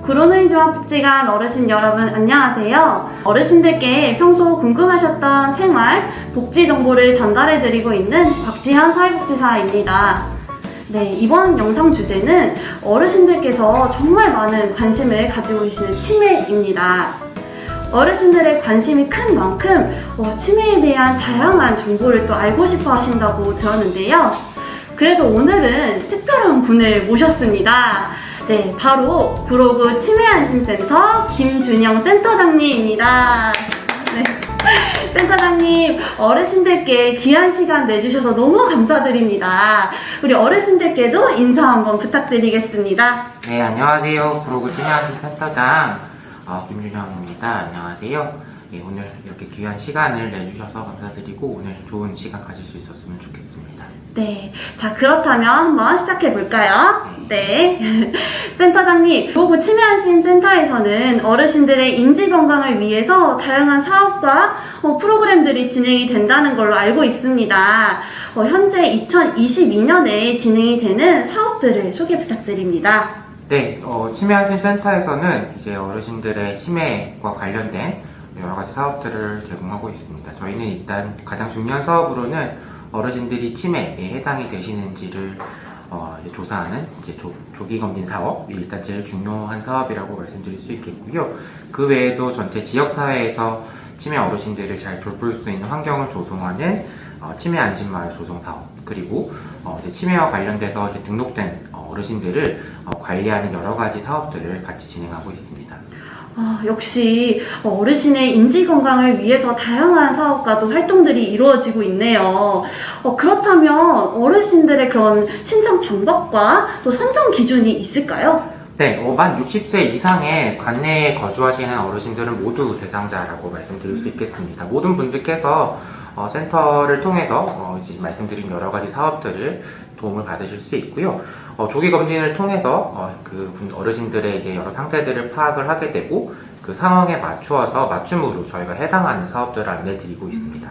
구로누이 종합복지관 어르신 여러분 안녕하세요. 어르신들께 평소 궁금하셨던 생활, 복지 정보를 전달해드리고 있는 박지현 사회복지사입니다. 네, 이번 영상 주제는 어르신들께서 정말 많은 관심을 가지고 계시는 치매입니다. 어르신들의 관심이 큰 만큼 치매에 대한 다양한 정보를 또 알고 싶어 하신다고 들었는데요. 그래서 오늘은 특별한 분을 모셨습니다. 네, 바로 구로구 치매안심센터 김준영 센터장님입니다. 네. 센터장님, 어르신들께 귀한 시간 내주셔서 너무 감사드립니다. 우리 어르신들께도 인사 한번 부탁드리겠습니다. 네, 안녕하세요. 구로구 치매안심센터장 김준영입니다. 안녕하세요. 네, 오늘 이렇게 귀한 시간을 내주셔서 감사드리고 오늘 좋은 시간 가질 수 있었으면 좋겠습니다. 네, 자 그렇다면 한번 시작해 볼까요? 네. 센터장님, 구로구 치매안심센터에서는 어르신들의 인지 건강을 위해서 다양한 사업과 프로그램들이 진행이 된다는 걸로 알고 있습니다. 현재 2022년에 진행이 되는 사업들을 소개 부탁드립니다. 네, 치매안심센터에서는 이제 어르신들의 치매와 관련된 여러 가지 사업들을 제공하고 있습니다. 저희는 일단 가장 중요한 사업으로는 어르신들이 치매에 해당이 되시는지를 이제 조사하는 이제 조기 검진 사업이 일단 제일 중요한 사업이라고 말씀드릴 수 있겠고요. 그 외에도 전체 지역 사회에서 치매 어르신들을 잘 돌볼 수 있는 환경을 조성하는 치매 안심마을 조성 사업, 그리고 이제 치매와 관련돼서 이제 등록된 어르신들을 관리하는 여러 가지 사업들을 같이 진행하고 있습니다. 역시 어르신의 인지 건강을 위해서 다양한 사업과 또 활동들이 이루어지고 있네요. 그렇다면 어르신들의 그런 신청 방법과 또 선정 기준이 있을까요? 네, 만 60세 이상의 관내에 거주하시는 어르신들은 모두 대상자라고 말씀드릴 수 있겠습니다. 모든 분들께서 센터를 통해서 이제 말씀드린 여러 가지 사업들을 도움을 받으실 수 있고요. 조기 검진을 통해서 그 어르신들의 이제 여러 상태들을 파악을 하게 되고 그 상황에 맞추어서 맞춤으로 저희가 해당하는 사업들을 안내드리고 있습니다.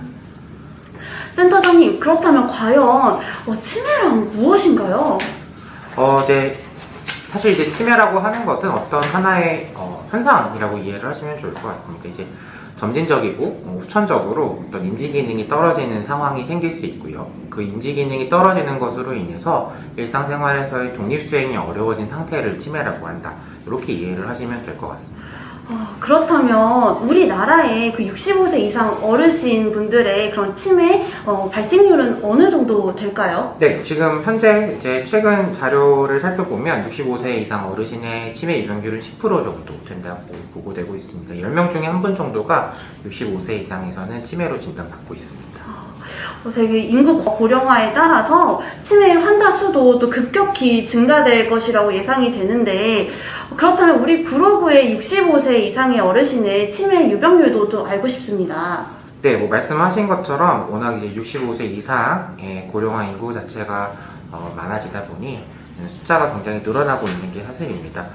센터장님, 그렇다면 과연 치매란 무엇인가요? 사실 이제 치매라고 하는 것은 어떤 하나의 현상이라고 이해를 하시면 좋을 것 같습니다. 이제 점진적이고 후천적으로 어떤 인지 기능이 떨어지는 상황이 생길 수 있고요. 그 인지 기능이 떨어지는 것으로 인해서 일상생활에서의 독립수행이 어려워진 상태를 치매라고 한다. 이렇게 이해를 하시면 될 것 같습니다. 그렇다면 우리나라의 그 65세 이상 어르신 분들의 그런 치매 발생률은 어느 정도 될까요? 네, 지금 현재 이제 최근 자료를 살펴보면 65세 이상 어르신의 치매 입원율은 10% 정도 된다고 보고되고 있습니다. 10명 중에 한 분 정도가 65세 이상에서는 치매로 진단받고 있습니다. 되게 인구 고령화에 따라서 치매 환자 수도 또 급격히 증가될 것이라고 예상이 되는데, 그렇다면 우리 구로구의 65세 이상의 어르신의 치매 유병률도 또 알고 싶습니다. 네, 말씀하신 것처럼 워낙 이제 65세 이상의 고령화 인구 자체가 많아지다 보니 숫자가 굉장히 늘어나고 있는 게 사실입니다.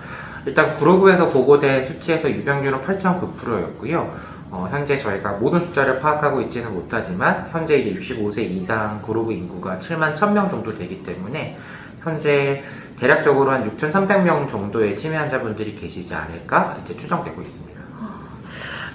일단 구로구에서 보고된 수치에서 유병률은 8.9%였고요. 현재 저희가 모든 숫자를 파악하고 있지는 못하지만 현재 이제 65세 이상 구로구 인구가 7만 1000명 정도 되기 때문에 현재 대략적으로 한 6,300명 정도의 치매 환자분들이 계시지 않을까 이제 추정되고 있습니다.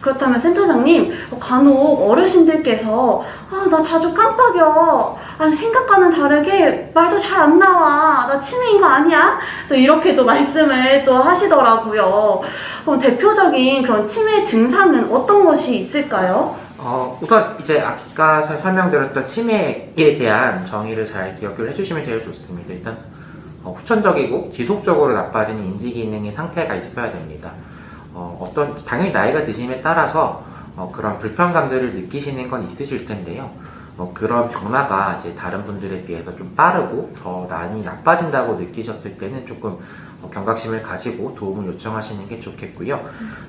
그렇다면 센터장님, 간혹 어르신들께서 나 자주 깜빡여, 생각과는 다르게 말도 잘 안 나와, 나 치매인 거 아니야? 또 이렇게 또 말씀을 또 하시더라고요. 그럼 대표적인 그런 치매 증상은 어떤 것이 있을까요? 우선 이제 아까 설명드렸던 치매에 대한 정의를 잘 기억을 해주시면 제일 좋습니다. 일단 후천적이고 지속적으로 나빠지는 인지 기능의 상태가 있어야 됩니다. 당연히 나이가 드심에 따라서 그런 불편감들을 느끼시는 건 있으실 텐데요. 그런 변화가 이제 다른 분들에 비해서 좀 빠르고 더 많이 나빠진다고 느끼셨을 때는 조금 경각심을 가지고 도움을 요청하시는 게 좋겠고요.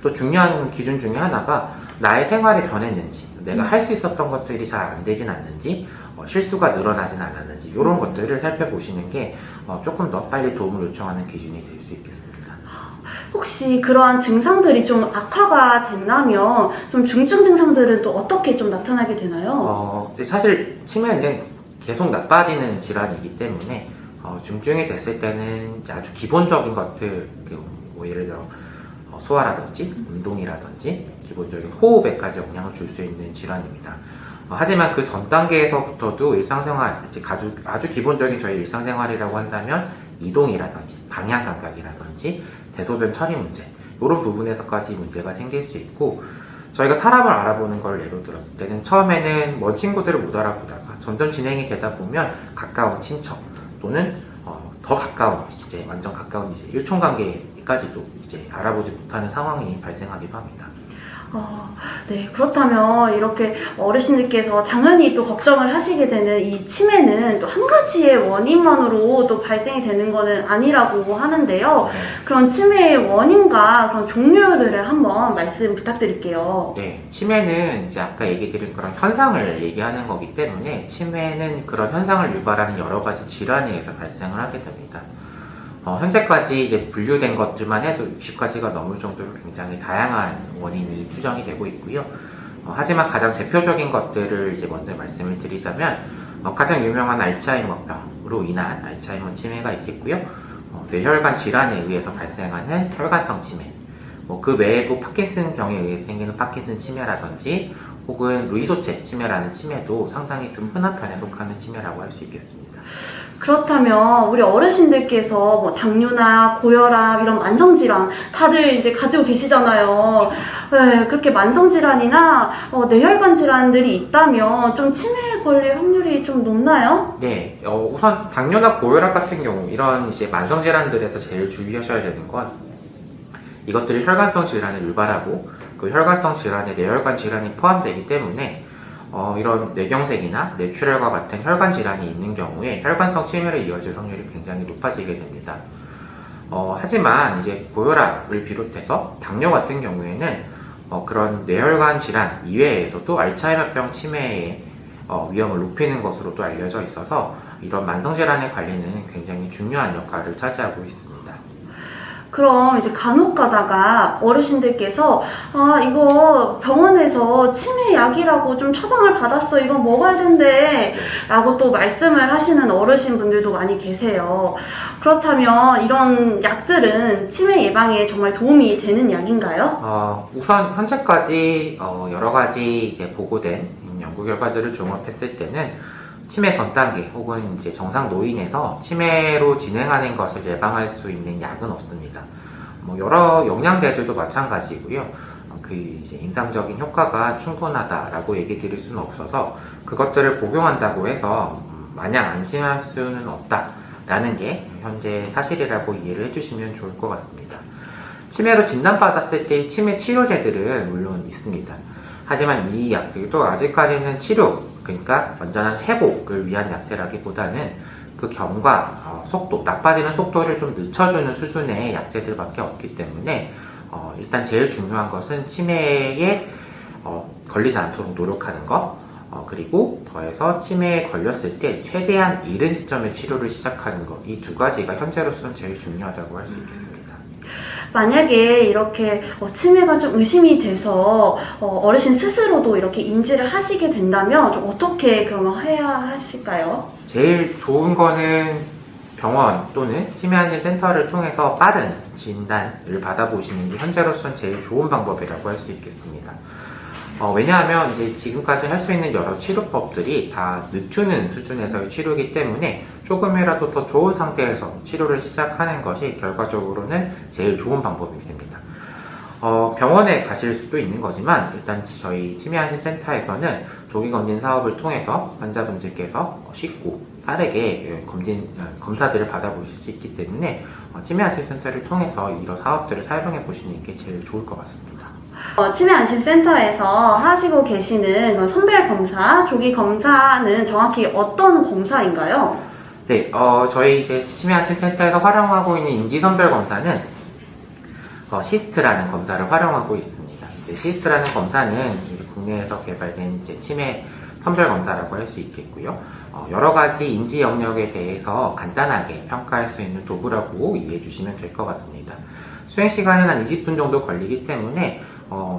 또 중요한 기준 중에 하나가 나의 생활이 변했는지, 내가 할 수 있었던 것들이 잘 안 되진 않는지, 실수가 늘어나진 않았는지 이런 것들을 살펴보시는 게 조금 더 빨리 도움을 요청하는 기준이 될 수 있겠습니다. 혹시 그러한 증상들이 좀 악화가 된다면 좀 중증 증상들은 또 어떻게 좀 나타나게 되나요? 사실 치매는 계속 나빠지는 질환이기 때문에 중증이 됐을 때는 아주 기본적인 것들, 뭐 예를 들어 소화라든지 운동이라든지 기본적인 호흡에까지 영향을 줄 수 있는 질환입니다. 하지만 그 전 단계에서부터도 일상생활, 아주 기본적인 저희 일상생활이라고 한다면 이동이라든지 방향 감각이라든지 대소변 처리 문제, 이런 부분에서까지 문제가 생길 수 있고, 저희가 사람을 알아보는 걸 예로 들었을 때는 처음에는 먼 친구들을 못 알아보다가 점점 진행이 되다 보면 가까운 친척 또는 더 가까운, 이제 완전 가까운 이제 일촌관계까지도 이제 알아보지 못하는 상황이 발생하기도 합니다. 네, 그렇다면 이렇게 어르신들께서 당연히 또 걱정을 하시게 되는 이 치매는 또 한 가지의 원인만으로 또 발생이 되는 거는 아니라고 하는데요. 그런 치매의 원인과 그런 종류를 한번 말씀 부탁드릴게요. 네, 치매는 이제 아까 얘기 드린 그런 현상을 얘기하는 거기 때문에 치매는 그런 현상을 유발하는 여러 가지 질환에 의해서 발생을 하게 됩니다. 현재까지 이제 분류된 것들만 해도 60가지가 넘을 정도로 굉장히 다양한 원인이 추정이 되고 있고요. 하지만 가장 대표적인 것들을 이제 먼저 말씀을 드리자면, 가장 유명한 알츠하이머병으로 인한 알츠하이머 치매가 있겠고요. 뇌혈관 질환에 의해서 발생하는 혈관성 치매, 그 외에도 파킨슨병에 의해 생기는 파킨슨 치매라든지 혹은 루이소체 치매라는 치매도 상당히 좀 흔한 편에 속하는 치매라고 할 수 있겠습니다. 그렇다면 우리 어르신들께서 뭐 당뇨나 고혈압 이런 만성질환 다들 이제 가지고 계시잖아요. 네, 그렇게 만성질환이나 뇌혈관 질환들이 있다면 좀 치매에 걸릴 확률이 좀 높나요? 네, 우선 당뇨나 고혈압 같은 경우 이런 이제 만성질환들에서 제일 주의하셔야 되는 건 이것들이 혈관성 질환을 유발하고 그 혈관성 질환에 뇌혈관 질환이 포함되기 때문에 이런 뇌경색이나 뇌출혈과 같은 혈관 질환이 있는 경우에 혈관성 치매로 이어질 확률이 굉장히 높아지게 됩니다. 하지만 이제 고혈압을 비롯해서 당뇨 같은 경우에는 그런 뇌혈관 질환 이외에서도 알츠하이머병 치매의 위험을 높이는 것으로도 알려져 있어서 이런 만성질환의 관리는 굉장히 중요한 역할을 차지하고 있습니다. 그럼 이제 간혹 가다가 어르신들께서 이거 병원에서 치매 약이라고 좀 처방을 받았어, 이거 먹어야 된대 라고 또 말씀을 하시는 어르신 분들도 많이 계세요. 그렇다면 이런 약들은 치매 예방에 정말 도움이 되는 약인가요? 우선 현재까지 여러 가지 이제 보고된 연구 결과들을 종합했을 때는 치매 전 단계 혹은 이제 정상 노인에서 치매로 진행하는 것을 예방할 수 있는 약은 없습니다. 여러 영양제들도 마찬가지고요. 그 이제 임상적인 효과가 충분하다라고 얘기 드릴 수는 없어서 그것들을 복용한다고 해서 마냥 안심할 수는 없다라는 게 현재 사실이라고 이해를 해주시면 좋을 것 같습니다. 치매로 진단받았을 때 치매 치료제들은 물론 있습니다. 하지만 이 약들도 아직까지는 치료, 그러니까 완전한 회복을 위한 약제라기보다는 그 경과, 속도, 나빠지는 속도를 좀 늦춰주는 수준의 약제들밖에 없기 때문에 일단 제일 중요한 것은 치매에 걸리지 않도록 노력하는 것, 그리고 더해서 치매에 걸렸을 때 최대한 이른 시점에 치료를 시작하는 것, 이 두 가지가 현재로서는 제일 중요하다고 할 수 있겠습니다. 만약에 이렇게 치매가 좀 의심이 돼서 어르신 스스로도 이렇게 인지를 하시게 된다면 좀 어떻게 그러면 해야 하실까요? 제일 좋은 거는 병원 또는 치매안심센터를 통해서 빠른 진단을 받아보시는 게 현재로서는 제일 좋은 방법이라고 할 수 있겠습니다. 왜냐하면 이제 지금까지 할 수 있는 여러 치료법들이 다 늦추는 수준에서의 치료이기 때문에 조금이라도 더 좋은 상태에서 치료를 시작하는 것이 결과적으로는 제일 좋은 방법이 됩니다. 병원에 가실 수도 있는 거지만 일단 저희 치매안심센터에서는 조기검진 사업을 통해서 환자분들께서 쉽고 빠르게 검사들을 받아보실 수 있기 때문에 치매안심센터를 통해서 이런 사업들을 사용해 보시는 게 제일 좋을 것 같습니다. 치매안심센터에서 하시고 계시는 선별검사, 조기검사는 정확히 어떤 검사인가요? 네, 저희 이제 치매안심센터에서 활용하고 있는 인지선별검사는 시스트라는 검사를 활용하고 있습니다. 이제 시스트라는 검사는 이제 국내에서 개발된 이제 치매 선별검사라고 할 수 있겠고요. 여러 가지 인지 영역에 대해서 간단하게 평가할 수 있는 도구라고 이해해 주시면 될 것 같습니다. 수행 시간은 한 20분 정도 걸리기 때문에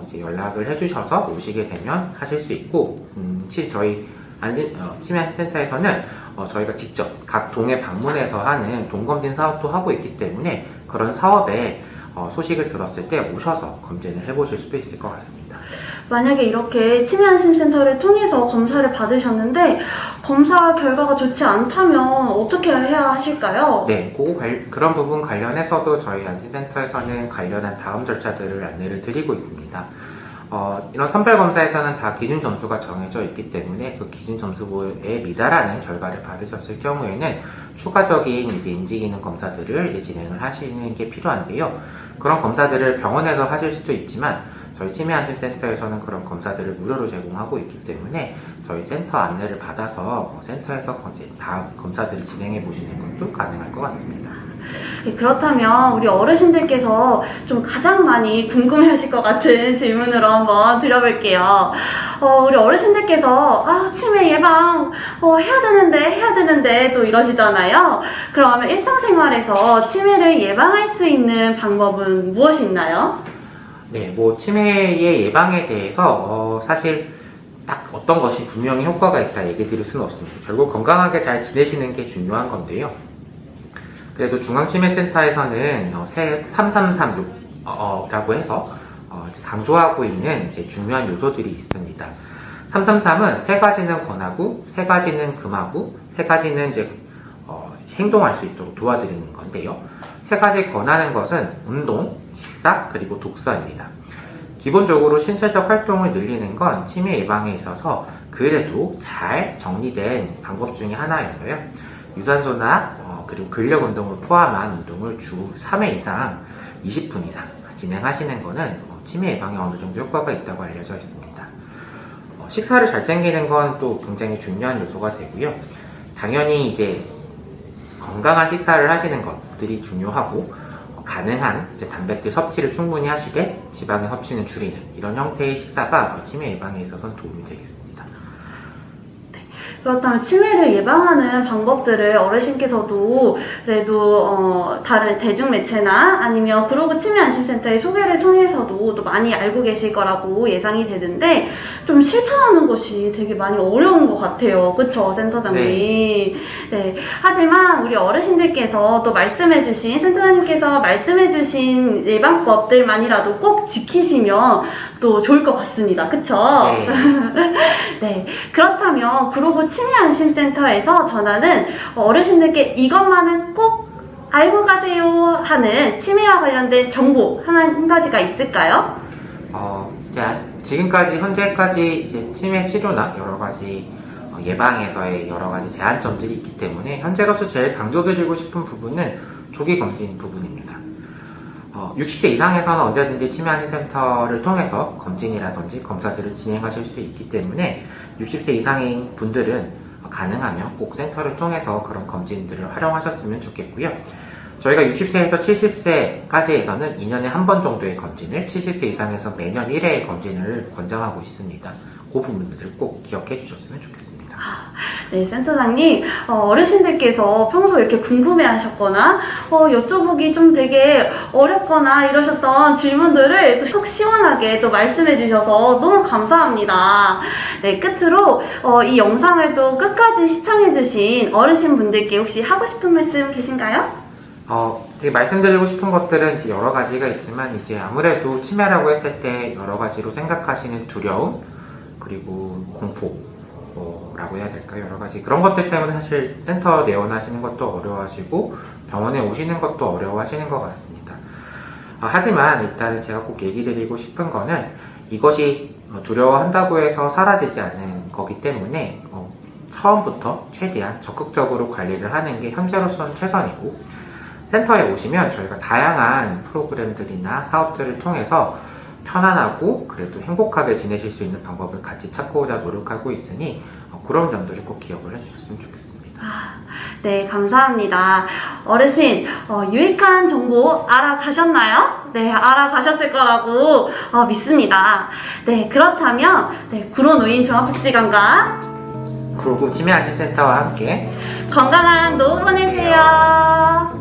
이제 연락을 해주셔서 오시게 되면 하실 수 있고, 저희 치매안심센터에서는 저희가 직접 각 동에 방문해서 하는 동검진 사업도 하고 있기 때문에 그런 사업에 소식을 들었을 때 오셔서 검진을 해보실 수도 있을 것 같습니다. 만약에 이렇게 치매안심센터를 통해서 검사를 받으셨는데 검사 결과가 좋지 않다면 어떻게 해야 하실까요? 네, 그런 부분 관련해서도 저희 안심센터에서는 관련한 다음 절차들을 안내를 드리고 있습니다. 이런 선별검사에서는 다 기준 점수가 정해져 있기 때문에 그 기준 점수에 미달하는 결과를 받으셨을 경우에는 추가적인 이제 인지기능 검사들을 이제 진행을 하시는 게 필요한데요. 그런 검사들을 병원에서 하실 수도 있지만 저희 치매안심센터에서는 그런 검사들을 무료로 제공하고 있기 때문에 저희 센터 안내를 받아서 센터에서 이제 다음 검사들을 진행해 보시는 것도 가능할 것 같습니다. 네, 그렇다면 우리 어르신들께서 좀 가장 많이 궁금해하실 것 같은 질문으로 한번 드려볼게요. 우리 어르신들께서 치매 예방 해야 되는데 또 이러시잖아요. 그러면 일상생활에서 치매를 예방할 수 있는 방법은 무엇이 있나요? 네, 치매의 예방에 대해서 사실 딱 어떤 것이 분명히 효과가 있다 얘기 드릴 수는 없습니다. 결국 건강하게 잘 지내시는 게 중요한 건데요. 그래도 중앙치매센터에서는 333라고 해서 강조하고 있는 이제 중요한 요소들이 있습니다. 333은 3가지는 권하고, 3가지는 금하고, 3가지는 이제 행동할 수 있도록 도와드리는 건데요. 3가지 권하는 것은 운동, 식사, 그리고 독서입니다. 기본적으로 신체적 활동을 늘리는 건 치매 예방에 있어서 그래도 잘 정리된 방법 중에 하나여서요. 유산소나 그리고 근력 운동을 포함한 운동을 주 3회 이상 20분 이상 진행하시는 것은 치매 예방에 어느 정도 효과가 있다고 알려져 있습니다. 식사를 잘 챙기는 건 또 굉장히 중요한 요소가 되고요. 당연히 이제 건강한 식사를 하시는 것들이 중요하고 가능한 이제 단백질 섭취를 충분히 하시되 지방의 섭취는 줄이는 이런 형태의 식사가 치매 예방에 있어서는 도움이 되겠습니다. 그렇다면 치매를 예방하는 방법들을 어르신께서도 그래도 다른 대중매체나 아니면 그로브 치매안심센터의 소개를 통해서도 또 많이 알고 계실 거라고 예상이 되는데 좀 실천하는 것이 되게 많이 어려운 것 같아요. 그쵸, 센터장님? 네. 하지만 우리 어르신들께서 또 센터장님께서 말씀해주신 예방법들만이라도 꼭 지키시면 또 좋을 것 같습니다. 그쵸? 네. 네. 그렇다면 그로브 치매안심센터에서 전하는 어르신들께 이것만은 꼭 알고 가세요 하는 치매와 관련된 정보 한 가지가 있을까요? 지금까지 현재까지 이제 치매 치료나 여러 가지 예방에서의 여러 가지 제한점들이 있기 때문에 현재로서 제일 강조드리고 싶은 부분은 조기 검진 부분입니다. 60세 이상에서는 언제든지 치매안심센터를 통해서 검진이라든지 검사들을 진행하실 수 있기 때문에 60세 이상인 분들은 가능하면 꼭 센터를 통해서 그런 검진들을 활용하셨으면 좋겠고요. 저희가 60세에서 70세까지에서는 2년에 한 번 정도의 검진을, 70세 이상에서 매년 1회의 검진을 권장하고 있습니다. 그 부분들을 꼭 기억해 주셨으면 좋겠습니다. 네, 센터장님, 어르신들께서 평소 이렇게 궁금해 하셨거나, 여쭤보기 좀 되게 어렵거나 이러셨던 질문들을 또 속 시원하게 또 말씀해 주셔서 너무 감사합니다. 네, 끝으로, 이 영상을 또 끝까지 시청해 주신 어르신분들께 혹시 하고 싶은 말씀 계신가요? 되게 말씀드리고 싶은 것들은 이제 여러 가지가 있지만, 이제 아무래도 치매라고 했을 때 여러 가지로 생각하시는 두려움, 그리고 공포라고 해야 될까요? 여러 가지 그런 것들 때문에 사실 센터 내원하시는 것도 어려워하시고 병원에 오시는 것도 어려워하시는 것 같습니다. 하지만 일단은 제가 꼭 얘기 드리고 싶은 거는 이것이 두려워한다고 해서 사라지지 않는 거기 때문에 처음부터 최대한 적극적으로 관리를 하는 게 현재로서는 최선이고, 센터에 오시면 저희가 다양한 프로그램들이나 사업들을 통해서 편안하고 그래도 행복하게 지내실 수 있는 방법을 같이 찾고자 노력하고 있으니 그런 점들을 꼭 기억을 해주셨으면 좋겠습니다. 네, 감사합니다. 어르신, 유익한 정보 알아가셨나요? 네, 알아가셨을 거라고 믿습니다. 네, 그렇다면 구로노인 종합복지관과 그리고 치매안심센터와 함께 건강한 노후 보내세요.